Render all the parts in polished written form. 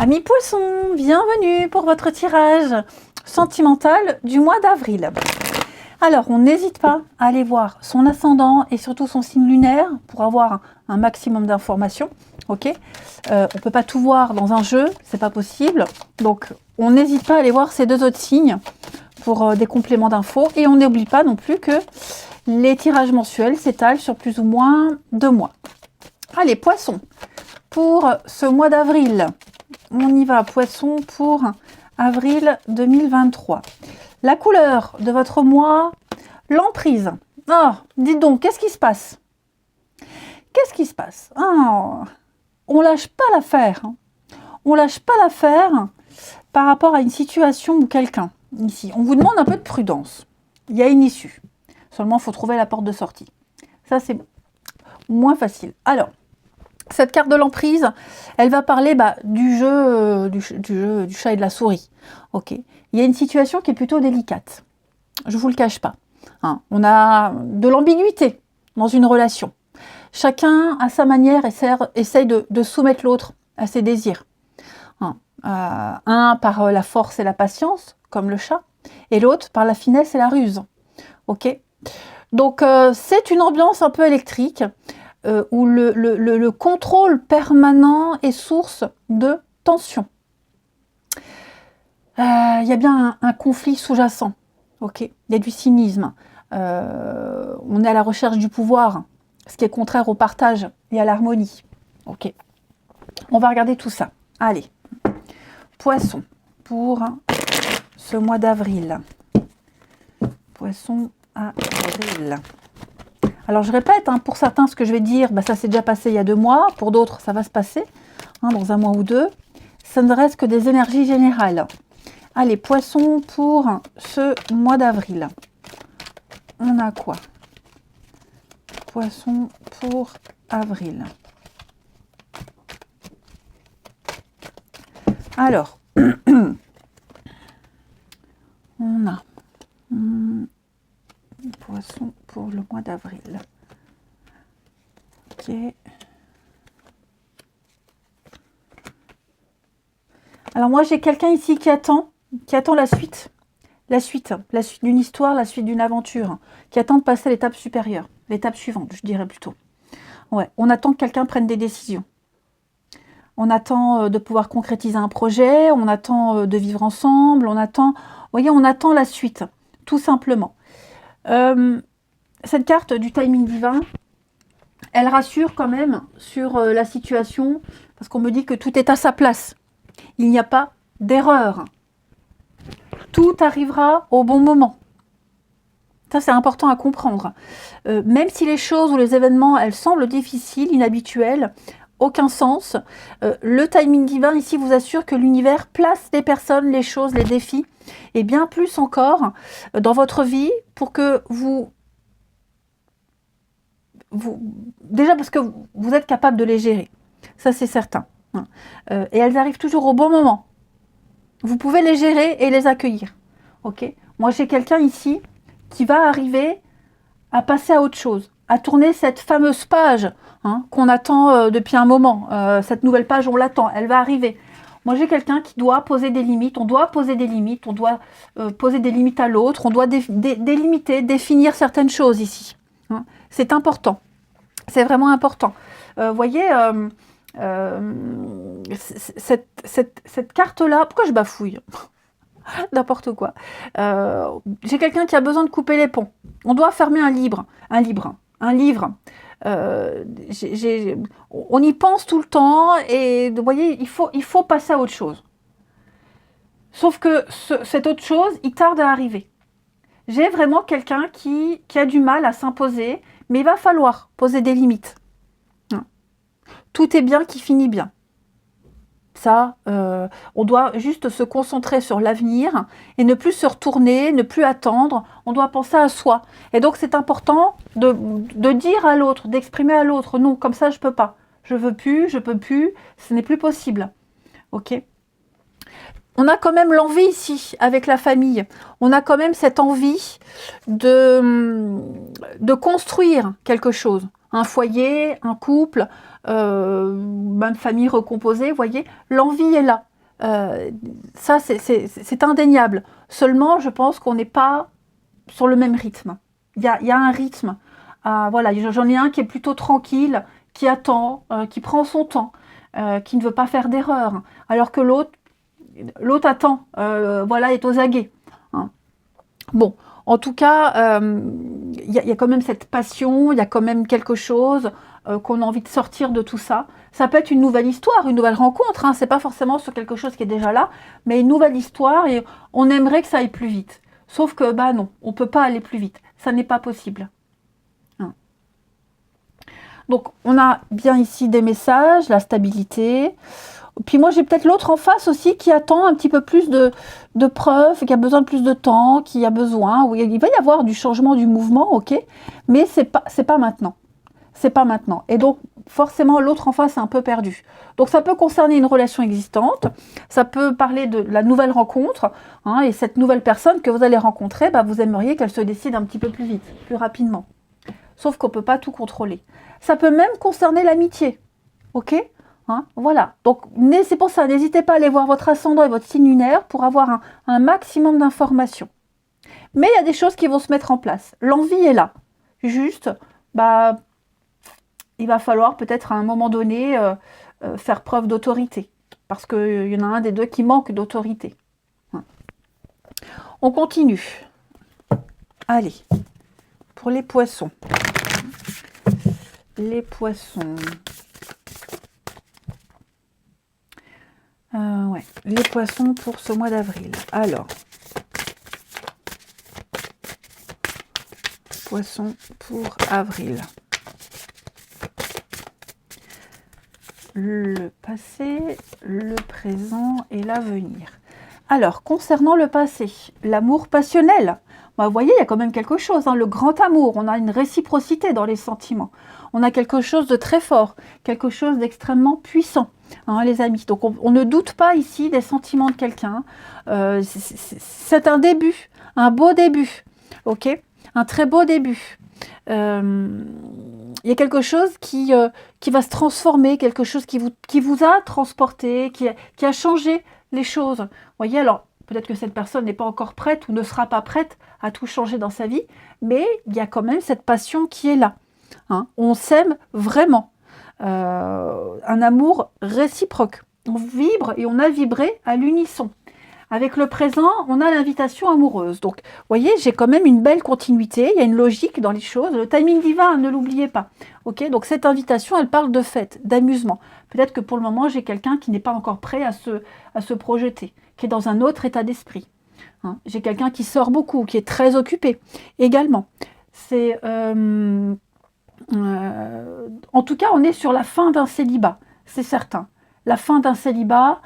Amis poissons, bienvenue pour votre tirage sentimental du mois d'avril. Alors, on n'hésite pas à aller voir son ascendant et surtout son signe lunaire pour avoir un maximum d'informations. Ok, on ne peut pas tout voir dans un jeu, c'est pas possible. Donc, on n'hésite pas à aller voir ces deux autres signes pour des compléments d'infos. Et on n'oublie pas non plus que les tirages mensuels s'étalent sur plus ou moins 2 mois. Allez, poissons, pour ce mois d'avril. On y va, poisson, pour avril 2023. La couleur de votre mois, l'emprise. Oh, dites donc, qu'est-ce qui se passe? Qu'est-ce qui se passe? Oh, on lâche pas l'affaire. On lâche pas l'affaire par rapport à une situation ou quelqu'un. Ici, on vous demande un peu de prudence. Il y a une issue. Seulement, il faut trouver la porte de sortie. Ça, c'est moins facile. Alors, cette carte de l'emprise, elle va parler du jeu du chat et de la souris. Ok. Il y a une situation qui est plutôt délicate. Je ne vous le cache pas. Hein. On a de l'ambiguïté dans une relation. Chacun, à sa manière, essaye de soumettre l'autre à ses désirs. Hein. Un par la force et la patience, comme le chat, et l'autre par la finesse et la ruse. Ok. Donc, c'est une ambiance un peu électrique. Où le contrôle permanent est source de tension. Il y a bien un conflit sous-jacent. Ok, il y a du cynisme. On est à la recherche du pouvoir, ce qui est contraire au partage et à l'harmonie. Ok, on va regarder tout ça. Allez, poisson pour ce mois d'avril. Poisson avril. Alors, je répète, pour certains, ce que je vais dire, ça s'est déjà passé il y a 2 mois. Pour d'autres, ça va se passer dans 1 mois ou 2. Ça ne reste que des énergies générales. Allez, poisson pour ce mois d'avril. On a quoi? Poisson pour avril. Alors, on a... poisson pour le mois d'avril. Ok. Alors moi j'ai quelqu'un ici qui attend la suite d'une histoire, la suite d'une aventure, qui attend de passer à l'étape supérieure, l'étape suivante, je dirais plutôt. Ouais, on attend que quelqu'un prenne des décisions. On attend de pouvoir concrétiser un projet, on attend de vivre ensemble, on attend la suite, tout simplement. Cette carte du timing divin, elle rassure quand même sur la situation, parce qu'on me dit que tout est à sa place. Il n'y a pas d'erreur. Tout arrivera au bon moment. Ça, c'est important à comprendre. Même si les choses ou les événements, elles semblent difficiles, inhabituelles, aucun sens, le timing divin ici vous assure que l'univers place les personnes, les choses, les défis, et bien plus encore dans votre vie pour que déjà parce que vous êtes capable de les gérer, ça c'est certain. Et elles arrivent toujours au bon moment. Vous pouvez les gérer et les accueillir. Ok. Moi j'ai quelqu'un ici qui va arriver à passer à autre chose, à tourner cette fameuse page qu'on attend depuis un moment. Cette nouvelle page, on l'attend, elle va arriver. Moi j'ai quelqu'un qui doit poser des limites, on doit poser des limites, on doit poser des limites à l'autre, on doit délimiter, définir certaines choses ici. C'est important, c'est vraiment important. Voyez, cette carte-là, pourquoi je bafouille? N'importe quoi. J'ai quelqu'un qui a besoin de couper les ponts. On doit fermer un livre. On y pense tout le temps et vous voyez, il faut passer à autre chose. Sauf que cette autre chose, il tarde à arriver. J'ai vraiment quelqu'un qui a du mal à s'imposer, mais il va falloir poser des limites. Tout est bien qui finit bien. Ça, on doit juste se concentrer sur l'avenir et ne plus se retourner, ne plus attendre. On doit penser à soi. Et donc, c'est important de dire à l'autre, d'exprimer à l'autre, non, comme ça, je peux pas. Je veux plus, je peux plus, ce n'est plus possible. Ok ? On a quand même l'envie ici, avec la famille. On a quand même cette envie de construire quelque chose. Un foyer, un couple, même famille recomposée, vous voyez, l'envie est là. Ça, c'est indéniable. Seulement, je pense qu'on n'est pas sur le même rythme. Il y a un rythme. Voilà, j'en ai un qui est plutôt tranquille, qui attend, qui prend son temps, qui ne veut pas faire d'erreur. Alors que l'autre attend, voilà, est aux aguets. Hein. Bon, en tout cas, il y a quand même cette passion, il y a quand même quelque chose qu'on a envie de sortir de tout ça. Ça peut être une nouvelle histoire, une nouvelle rencontre, hein. C'est pas forcément sur quelque chose qui est déjà là, mais une nouvelle histoire et on aimerait que ça aille plus vite. Sauf que, bah non, on peut pas aller plus vite. Ça n'est pas possible. Hein. Donc, on a bien ici des messages, la stabilité. Puis moi, j'ai peut-être l'autre en face aussi qui attend un petit peu plus de preuves, qui a besoin de plus de temps, qui a besoin. Oui, il va y avoir du changement du mouvement, ok, mais c'est pas maintenant. C'est pas maintenant. Et donc, forcément, l'autre en face est un peu perdu. Donc, ça peut concerner une relation existante, ça peut parler de la nouvelle rencontre, hein, et cette nouvelle personne que vous allez rencontrer, bah, vous aimeriez qu'elle se décide un petit peu plus vite, plus rapidement. Sauf qu'on ne peut pas tout contrôler. Ça peut même concerner l'amitié, ok, hein, voilà. Donc, c'est pour ça, n'hésitez pas à aller voir votre ascendant et votre signe lunaire pour avoir un maximum d'informations. Mais il y a des choses qui vont se mettre en place. L'envie est là. Juste, bah, il va falloir peut-être à un moment donné faire preuve d'autorité. Parce qu'il y en a un des deux qui manque d'autorité. On continue. Allez, pour les poissons. Les poissons. Ouais, les poissons pour ce mois d'avril. Alors, poissons pour avril. Le passé, le présent et l'avenir. Alors, concernant le passé, l'amour passionnel, bah, vous voyez, il y a quand même quelque chose, hein, le grand amour, on a une réciprocité dans les sentiments, on a quelque chose de très fort, quelque chose d'extrêmement puissant, hein, les amis. Donc, on ne doute pas ici des sentiments de quelqu'un, c'est un début, un beau début, ok, un très beau début. Il y a quelque chose qui va se transformer, quelque chose qui vous a transporté, qui a changé les choses. Vous voyez, alors peut-être que cette personne n'est pas encore prête ou ne sera pas prête à tout changer dans sa vie, mais il y a quand même cette passion qui est là. Hein. On s'aime vraiment. Un amour réciproque. On vibre et on a vibré à l'unisson. Avec le présent, on a l'invitation amoureuse. Donc, vous voyez, j'ai quand même une belle continuité, il y a une logique dans les choses. Le timing divin, ne l'oubliez pas. Ok, donc cette invitation, elle parle de fête, d'amusement. Peut-être que pour le moment, j'ai quelqu'un qui n'est pas encore prêt à se projeter, qui est dans un autre état d'esprit. Hein, j'ai quelqu'un qui sort beaucoup, qui est très occupé également. En tout cas, on est sur la fin d'un célibat, c'est certain. La fin d'un célibat,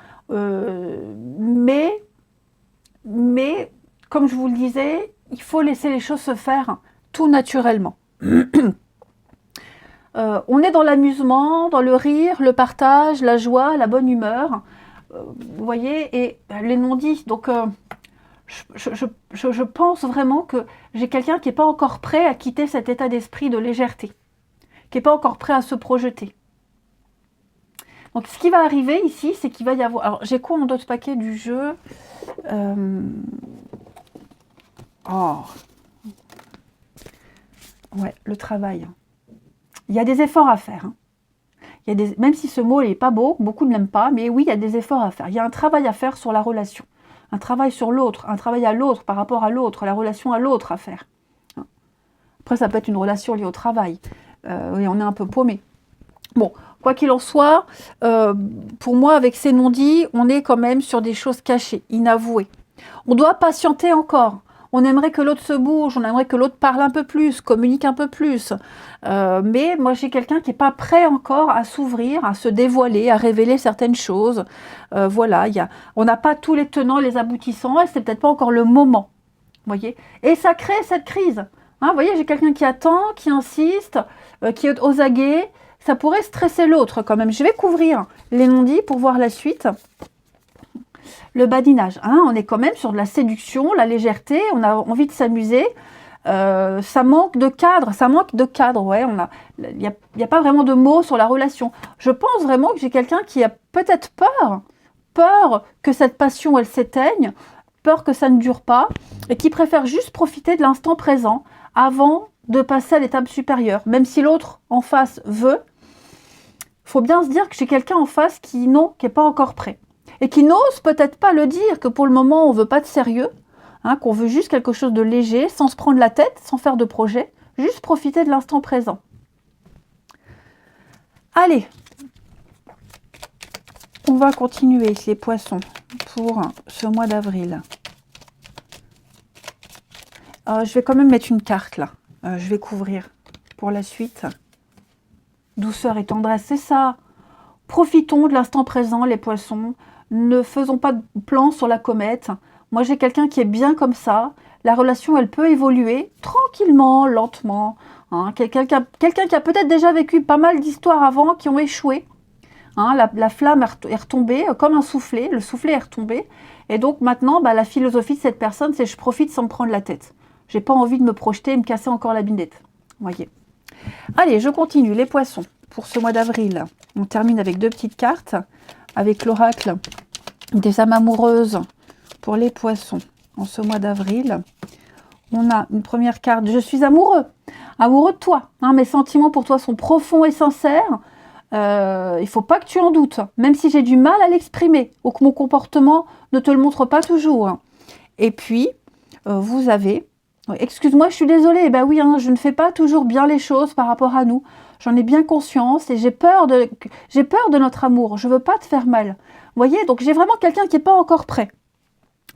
mais, comme je vous le disais, il faut laisser les choses se faire tout naturellement. On est dans l'amusement, dans le rire, le partage, la joie, la bonne humeur. Vous voyez, et les non-dits. Donc, je pense vraiment que j'ai quelqu'un qui n'est pas encore prêt à quitter cet état d'esprit de légèreté, qui n'est pas encore prêt à se projeter. Donc, ce qui va arriver ici, c'est qu'il va y avoir... Alors, j'ai quoi en d'autres paquets du jeu Oh. Ouais, le travail. Il y a des efforts à faire. Hein. Même si ce mot n'est pas beau, beaucoup ne l'aiment pas, mais oui, il y a des efforts à faire. Il y a un travail à faire sur la relation. Un travail sur l'autre, un travail à l'autre, par rapport à l'autre, la relation à l'autre à faire. Après, ça peut être une relation liée au travail. Et on est un peu paumé. Bon, quoi qu'il en soit, pour moi, avec ces non-dits, on est quand même sur des choses cachées, inavouées. On doit patienter encore. On aimerait que l'autre se bouge, on aimerait que l'autre parle un peu plus, communique un peu plus. Mais moi, j'ai quelqu'un qui n'est pas prêt encore à s'ouvrir, à se dévoiler, à révéler certaines choses. Voilà, on n'a pas tous les tenants, les aboutissants, et c'est peut-être pas encore le moment. Voyez. Et ça crée cette crise. Hein, vous voyez, j'ai quelqu'un qui attend, qui insiste, qui est aux aguets. Ça pourrait stresser l'autre quand même. Je vais couvrir les non-dits pour voir la suite. Le badinage, hein, on est quand même sur de la séduction, la légèreté, on a envie de s'amuser. Ça manque de cadre, ouais, il n'y a pas vraiment de mots sur la relation. Je pense vraiment que j'ai quelqu'un qui a peut-être peur peur que cette passion, elle s'éteigne, peur que ça ne dure pas, et qui préfèrent juste profiter de l'instant présent avant de passer à l'étape supérieure. Même si l'autre en face veut, il faut bien se dire que j'ai quelqu'un en face qui n'est pas encore prêt. Et qui n'ose peut-être pas le dire, que pour le moment, on ne veut pas de sérieux, hein, qu'on veut juste quelque chose de léger, sans se prendre la tête, sans faire de projet, juste profiter de l'instant présent. Allez, on va continuer les poissons pour ce mois d'avril. Je vais quand même mettre une carte là. Je vais couvrir pour la suite. Douceur et tendresse, c'est ça. Profitons de l'instant présent, les poissons. Ne faisons pas de plan sur la comète. Moi, j'ai quelqu'un qui est bien comme ça. La relation, elle peut évoluer tranquillement, lentement. Hein. Quelqu'un qui a peut-être déjà vécu pas mal d'histoires avant qui ont échoué. Hein, la flamme est retombée comme un soufflet. Le soufflet est retombé. Et donc maintenant, la philosophie de cette personne, c'est je profite sans me prendre la tête. J'ai pas envie de me projeter et me casser encore la binette. Voyez. Allez, je continue. Les poissons pour ce mois d'avril. On termine avec 2 petites cartes. Avec l'oracle des âmes amoureuses pour les poissons en ce mois d'avril. On a une première carte. Je suis amoureux. Amoureux de toi. Hein, mes sentiments pour toi sont profonds et sincères. Il ne faut pas que tu en doutes. Même si j'ai du mal à l'exprimer ou que mon comportement ne te le montre pas toujours. Et puis, vous avez... Excuse-moi, je suis désolée. Ben oui, hein, je ne fais pas toujours bien les choses par rapport à nous. J'en ai bien conscience et j'ai peur de notre amour. Je ne veux pas te faire mal. Vous voyez, donc j'ai vraiment quelqu'un qui n'est pas encore prêt.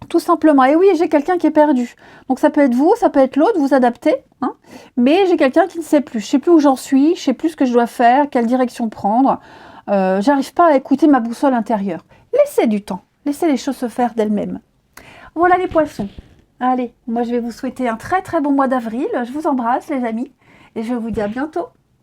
Tout simplement. Et oui, j'ai quelqu'un qui est perdu. Donc ça peut être vous, ça peut être l'autre, vous adaptez. Hein, mais j'ai quelqu'un qui ne sait plus. Je ne sais plus où j'en suis, je ne sais plus ce que je dois faire, quelle direction prendre. J'arrive pas à écouter ma boussole intérieure. Laissez du temps. Laissez les choses se faire d'elles-mêmes. Voilà les poissons. Allez, moi je vais vous souhaiter un très très bon mois d'avril. Je vous embrasse les amis et je vous dis à bientôt.